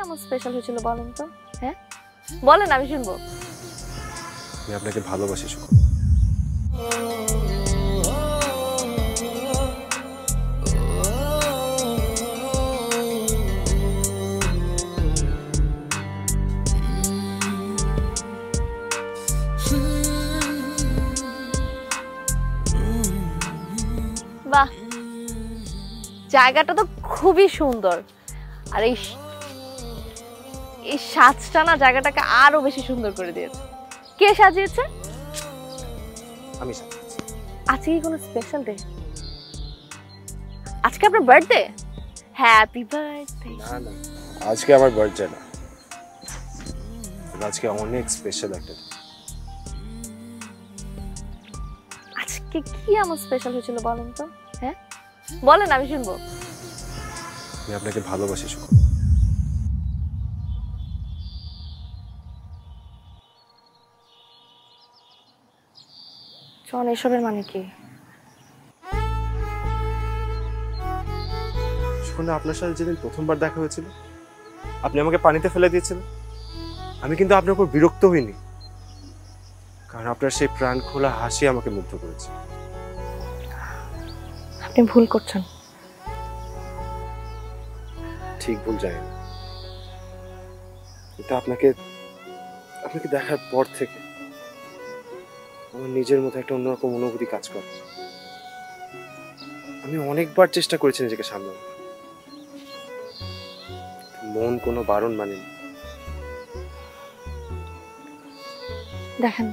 এমন স্পেশাল হয়েছিল বলেন তো? হ্যাঁ বলেন, আমি শুনবো। আমি আপনাকে ভালোবাসি সুকন। বাহ, জায়গাটা তো খুবই সুন্দর। আর এই সাজটা না জায়গাটাকে আরো বেশি সুন্দর করে দিয়েছে। কে সাজিয়েছে? আমি সাজিয়েছি। আজকে কি কোনো স্পেশাল ডে? আজকে আপনার বার্থডে? Happy birthday. না না, আজকে আমার বার্থডে না, আজকে অনেক স্পেশাল একটা দিন। আজকে কি এমন স্পেশাল হয়েছিল বলেন তো? হ্যাঁ বলেন, আমি শুনবো। আমি আপনাকে ভালোবাসি সুকন। জন, এসবের মানে কি? সুকন, আপনার সাথে যেদিন প্রথমবার দেখা হয়েছিল আপনি আমাকে পানিতে ফেলে দিয়েছিলেন, আমি কিন্তু আপনার উপর বিরক্ত হইনি, কারণ আপনার সেই প্রাণ খোলা হাসি আমাকে মুগ্ধ করেছে। আপনি ভুল করছেন। ঠিক ভুল জানি না, কিন্তু আপনাকে দেখার পর থেকে আমার নিজের মধ্যে একটা অন্যরকম অনুভূতি কাজ করে। আমি অনেকবার চেষ্টা করেছি নিজেকে সামলানোর, মন কোনো বারণ মানেনি। দেখেন,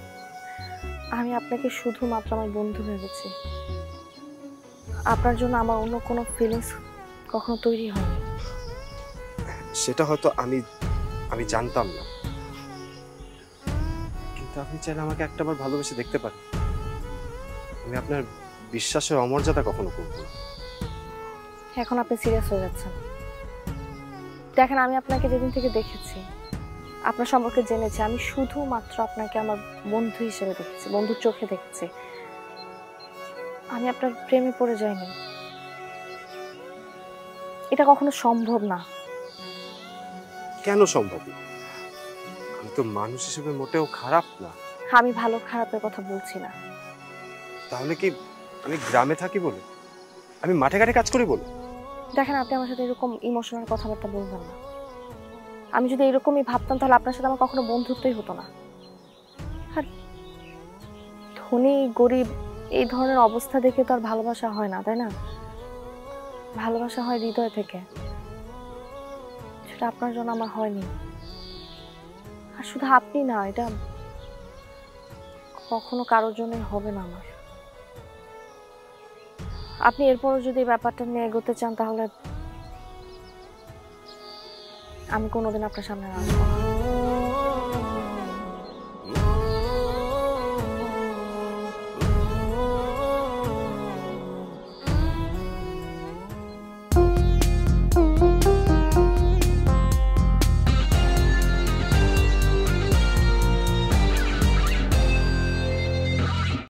আমি আপনাকে শুধুমাত্র আমার বন্ধু ভেবেছি। আপনার জন্য আমার অন্য কোনো ফিলিংস কখনো তৈরি হয়নি। সেটা হয়তো আমি জানতাম না, কিন্তু আপনি চাইলে আমাকে একটাবার ভালোবেসে দেখতে পারেন। আমি আপনার বিশ্বাসের অমর্যাদা কখনো করব না। এখন আপনি সিরিয়াস হয়ে যাচ্ছেন। দেখেন, আমি আপনাকে যেদিন থেকে দেখেছি, আপনার সম্পর্কে জেনেছি, আমি শুধুমাত্র আপনাকে আমার বন্ধু হিসেবে দেখেছি, বন্ধুর চোখে দেখেছি। আমি আপনার প্রেমে পড়ে যাইনি। এটা কখনো সম্ভব না। কেন সম্ভব না? আমি তো মানুষ হিসেবে মোটেও খারাপ না। আমি ভালো খারাপের কথা বলছি না। তাহলে কি আমি গ্রামে থাকি বলে, আমি মাঠে ঘাটে কাজ করি বলে? দেখেন, আপনি আমার সাথে এরকম ইমোশনাল কথাবার্তা বলবেন না। আমি যদি এরকমই ভাবতাম তাহলে আপনার সাথে আমার কখনো বন্ধুত্বই হতো না। আর ধনী গরিব এই ধরনের অবস্থা দেখে তো আর ভালোবাসা হয় না, তাই না? ভালোবাসা হয় হৃদয় থেকে। সেটা আপনার জন্য আমার হয়নি। আর শুধু আপনি না, এটা কখনো কারোর জন্যই হবে না আমার। আপনি এরপরও যদি এই ব্যাপারটা নিয়ে এগোতে চান তাহলে আমি কোনোদিন আপনার সামনে আসবো না।